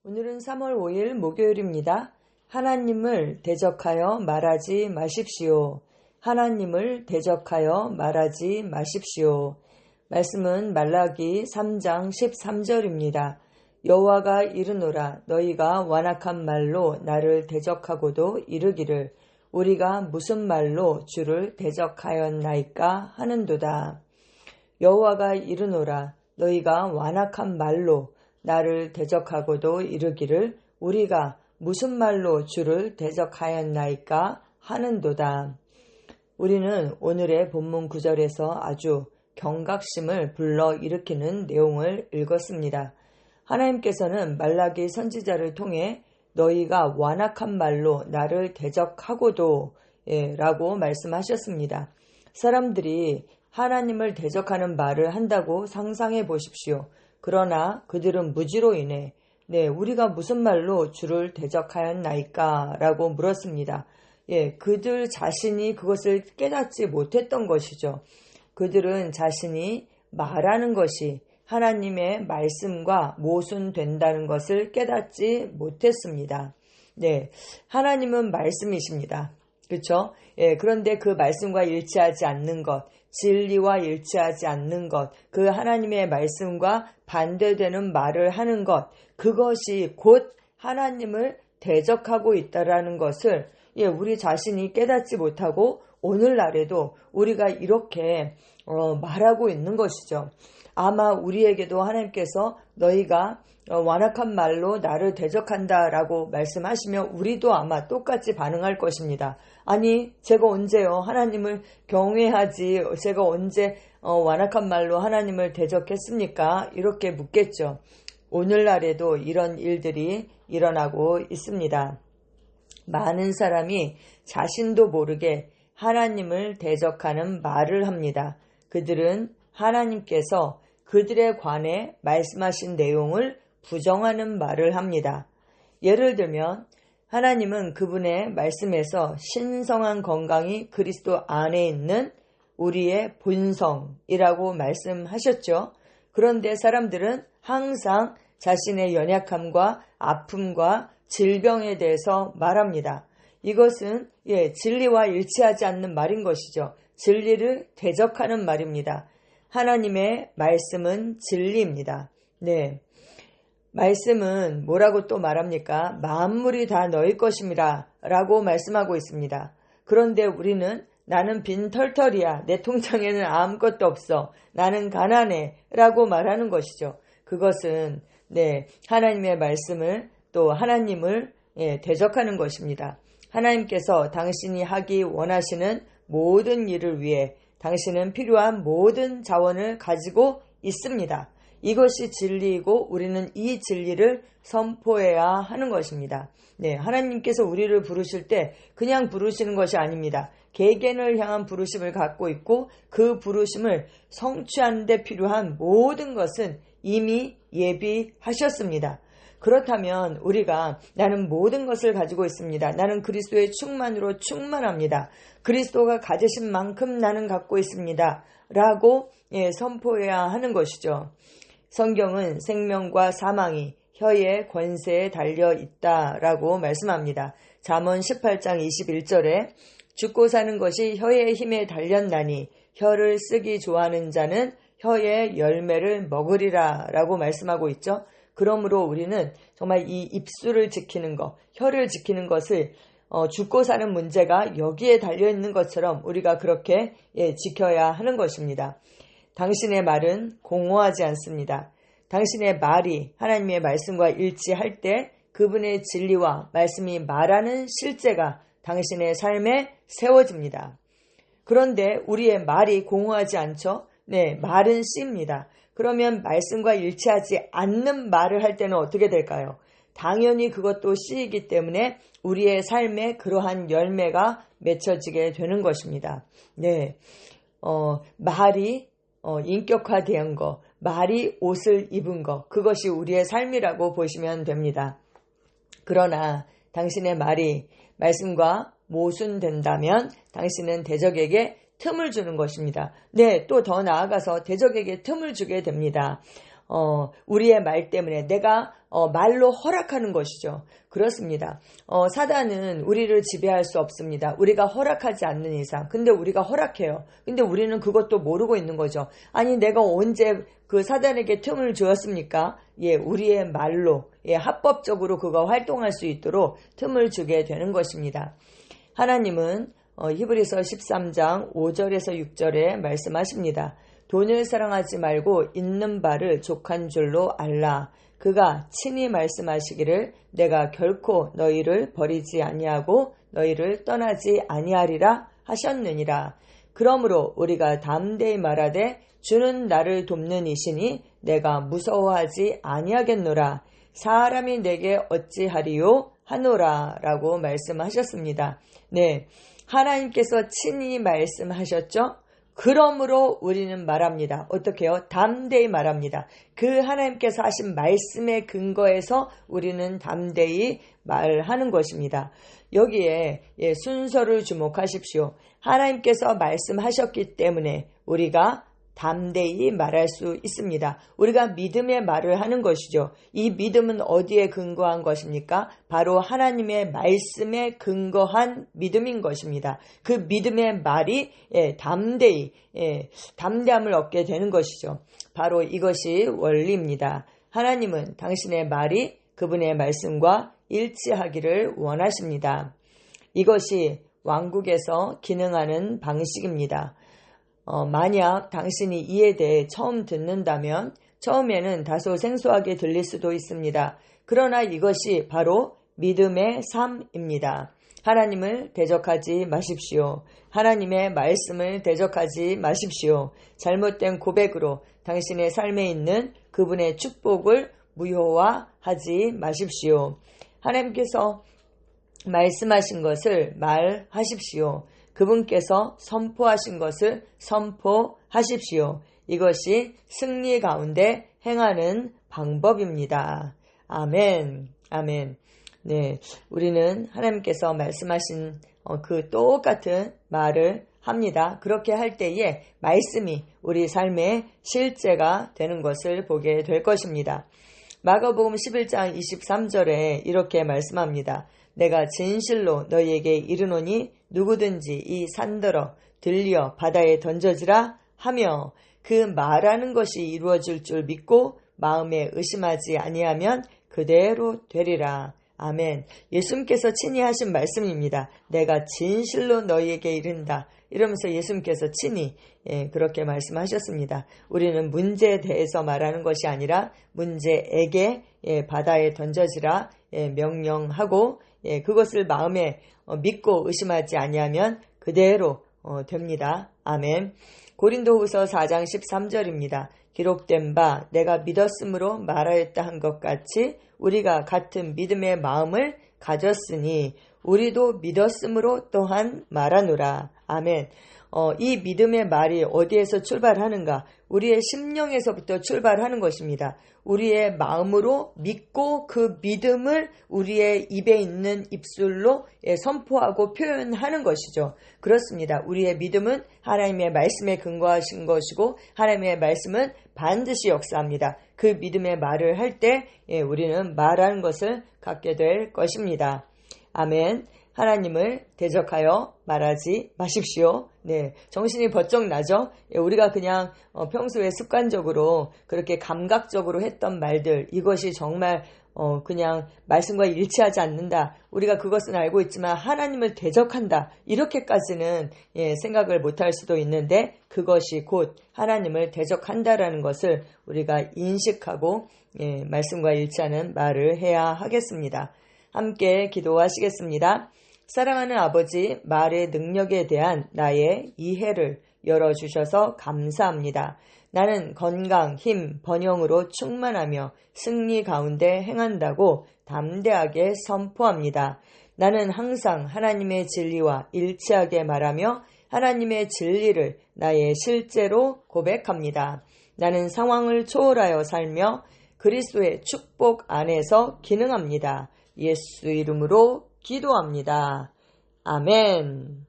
오늘은 3월 5일 목요일입니다. 하나님을 대적하여 말하지 마십시오. 하나님을 대적하여 말하지 마십시오. 말씀은 말라기 3장 13절입니다. 여호와가 이르노라 너희가 완악한 말로 나를 대적하고도 이르기를 우리가 무슨 말로 주를 대적하였나이까 하는도다. 여호와가 이르노라 너희가 완악한 말로 나를 대적하고도 이르기를 우리가 무슨 말로 주를 대적하였나이까 하는도다. 우리는 오늘의 본문 구절에서 아주 경각심을 불러일으키는 내용을 읽었습니다. 하나님께서는 말라기 선지자를 통해 너희가 완악한 말로 나를 대적하고도 라고 말씀하셨습니다. 사람들이 하나님을 대적하는 말을 한다고 상상해 보십시오. 그러나 그들은 무지로 인해 우리가 무슨 말로 주를 대적하였나이까 라고 물었습니다. 그들 자신이 그것을 깨닫지 못했던 것이죠. 그들은 자신이 말하는 것이 하나님의 말씀과 모순된다는 것을 깨닫지 못했습니다. 하나님은 말씀이십니다. 그렇죠? 그런데 그 말씀과 일치하지 않는 것, 진리와 일치하지 않는 것, 그 하나님의 말씀과 반대되는 말을 하는 것, 그것이 곧 하나님을 대적하고 있다라는 것을 우리 자신이 깨닫지 못하고 오늘날에도 우리가 이렇게 말하고 있는 것이죠. 아마 우리에게도 하나님께서 너희가 완악한 말로 나를 대적한다라고 말씀하시면 우리도 아마 똑같이 반응할 것입니다. 아니 제가 언제요 하나님을 경외하지 제가 언제 완악한 말로 하나님을 대적했습니까? 이렇게 묻겠죠. 오늘날에도 이런 일들이 일어나고 있습니다. 많은 사람이 자신도 모르게 하나님을 대적하는 말을 합니다. 그들은 하나님께서 그들에 관해 말씀하신 내용을 부정하는 말을 합니다. 예를 들면 하나님은 그분의 말씀에서 신성한 건강이 그리스도 안에 있는 우리의 본성이라고 말씀하셨죠. 그런데 사람들은 항상 자신의 연약함과 아픔과 질병에 대해서 말합니다. 이것은 진리와 일치하지 않는 말인 것이죠. 진리를 대적하는 말입니다. 하나님의 말씀은 진리입니다. 말씀은 뭐라고 또 말합니까? 만물이 다 너희 것임이라 라고 말씀하고 있습니다. 그런데 우리는 나는 빈털털이야. 내 통장에는 아무것도 없어. 나는 가난해. 라고 말하는 것이죠. 그것은 하나님의 말씀을 또 하나님을 대적하는 것입니다. 하나님께서 당신이 하기 원하시는 모든 일을 위해 당신은 필요한 모든 자원을 가지고 있습니다. 이것이 진리이고 우리는 이 진리를 선포해야 하는 것입니다. 하나님께서 우리를 부르실 때 그냥 부르시는 것이 아닙니다. 개개인을 향한 부르심을 갖고 있고 그 부르심을 성취하는 데 필요한 모든 것은 이미 예비하셨습니다. 그렇다면 우리가 나는 모든 것을 가지고 있습니다. 나는 그리스도의 충만으로 충만합니다. 그리스도가 가지신 만큼 나는 갖고 있습니다. 라고 선포해야 하는 것이죠. 성경은 생명과 사망이 혀의 권세에 달려 있다라고 말씀합니다. 잠언 18장 21절에 죽고 사는 것이 혀의 힘에 달렸나니 혀를 쓰기 좋아하는 자는 혀의 열매를 먹으리라 라고 말씀하고 있죠. 그러므로 우리는 정말 이 입술을 지키는 것, 혀를 지키는 것을 죽고 사는 문제가 여기에 달려있는 것처럼 우리가 그렇게 지켜야 하는 것입니다. 당신의 말은 공허하지 않습니다. 당신의 말이 하나님의 말씀과 일치할 때 그분의 진리와 말씀이 말하는 실제가 당신의 삶에 세워집니다. 그런데 우리의 말이 공허하지 않죠? 말은 씨입니다. 그러면 말씀과 일치하지 않는 말을 할 때는 어떻게 될까요? 당연히 그것도 씨이기 때문에 우리의 삶에 그러한 열매가 맺혀지게 되는 것입니다. 말이 인격화된 것, 말이 옷을 입은 것, 그것이 우리의 삶이라고 보시면 됩니다. 그러나 당신의 말이 말씀과 모순된다면 당신은 대적에게 틈을 주는 것입니다. 또 더 나아가서 대적에게 틈을 주게 됩니다. 우리의 말 때문에 내가 말로 허락하는 것이죠. 그렇습니다. 사단은 우리를 지배할 수 없습니다. 우리가 허락하지 않는 이상. 근데 우리가 허락해요. 근데 우리는 그것도 모르고 있는 거죠. 아니 내가 언제 그 사단에게 틈을 주었습니까? 우리의 말로 합법적으로 그거 활동할 수 있도록 틈을 주게 되는 것입니다. 하나님은 히브리서 13장 5절에서 6절에 말씀하십니다. 돈을 사랑하지 말고 있는 바를 족한 줄로 알라. 그가 친히 말씀하시기를 내가 결코 너희를 버리지 아니하고 너희를 떠나지 아니하리라 하셨느니라. 그러므로 우리가 담대히 말하되 주는 나를 돕는 이시니 내가 무서워하지 아니하겠노라. 사람이 내게 어찌하리요 하노라 라고 말씀하셨습니다. 네, 하나님께서 친히 말씀하셨죠? 그러므로 우리는 말합니다. 어떻게요? 담대히 말합니다. 그 하나님께서 하신 말씀의 근거에서 우리는 담대히 말하는 것입니다. 여기에 순서를 주목하십시오. 하나님께서 말씀하셨기 때문에 우리가 담대히 말할 수 있습니다. 우리가 믿음의 말을 하는 것이죠. 이 믿음은 어디에 근거한 것입니까? 바로 하나님의 말씀에 근거한 믿음인 것입니다. 그 믿음의 말이 담대함을 얻게 되는 것이죠. 바로 이것이 원리입니다. 하나님은 당신의 말이 그분의 말씀과 일치하기를 원하십니다. 이것이 왕국에서 기능하는 방식입니다. 만약 당신이 이에 대해 처음 듣는다면 처음에는 다소 생소하게 들릴 수도 있습니다. 그러나 이것이 바로 믿음의 삶입니다. 하나님을 대적하지 마십시오. 하나님의 말씀을 대적하지 마십시오. 잘못된 고백으로 당신의 삶에 있는 그분의 축복을 무효화하지 마십시오. 하나님께서 말씀하신 것을 말하십시오. 그분께서 선포하신 것을 선포하십시오. 이것이 승리 가운데 행하는 방법입니다. 아멘. 아멘. 네, 우리는 하나님께서 말씀하신 그 똑같은 말을 합니다. 그렇게 할 때에 말씀이 우리 삶의 실제가 되는 것을 보게 될 것입니다. 마가복음 11장 23절에 이렇게 말씀합니다. 내가 진실로 너희에게 이르노니 누구든지 이 산더러 들려 바다에 던져지라 하며 그 말하는 것이 이루어질 줄 믿고 마음에 의심하지 아니하면 그대로 되리라. 아멘. 예수님께서 친히 하신 말씀입니다. 내가 진실로 너희에게 이른다. 이러면서 예수님께서 친히 그렇게 말씀하셨습니다. 우리는 문제에 대해서 말하는 것이 아니라 문제에게 바다에 던져지라 명령하고 그것을 마음에 믿고 의심하지 아니하면 그대로 됩니다. 아멘. 고린도후서 4장 13절입니다. 기록된 바 내가 믿었으므로 말하였다 한 것 같이 우리가 같은 믿음의 마음을 가졌으니 우리도 믿었으므로 또한 말하노라. 아멘. 이 믿음의 말이 어디에서 출발하는가? 우리의 심령에서부터 출발하는 것입니다. 우리의 마음으로 믿고 그 믿음을 우리의 입에 있는 입술로 선포하고 표현하는 것이죠. 그렇습니다. 우리의 믿음은 하나님의 말씀에 근거하신 것이고 하나님의 말씀은 반드시 역사합니다. 그 믿음의 말을 할 때 우리는 말하는 것을 갖게 될 것입니다. 아멘. 하나님을 대적하여 말하지 마십시오. 네, 정신이 번쩍 나죠? 우리가 그냥 평소에 습관적으로 그렇게 감각적으로 했던 말들, 이것이 정말 그냥 말씀과 일치하지 않는다. 우리가 그것은 알고 있지만 하나님을 대적한다. 이렇게까지는 생각을 못할 수도 있는데 그것이 곧 하나님을 대적한다라는 것을 우리가 인식하고 말씀과 일치하는 말을 해야 하겠습니다. 함께 기도하시겠습니다. 사랑하는 아버지, 말의 능력에 대한 나의 이해를 열어주셔서 감사합니다. 나는 건강, 힘, 번영으로 충만하며 승리 가운데 행한다고 담대하게 선포합니다. 나는 항상 하나님의 진리와 일치하게 말하며 하나님의 진리를 나의 실제로 고백합니다. 나는 상황을 초월하여 살며 그리스도의 축복 안에서 기능합니다. 예수 이름으로 기도합니다. 아멘.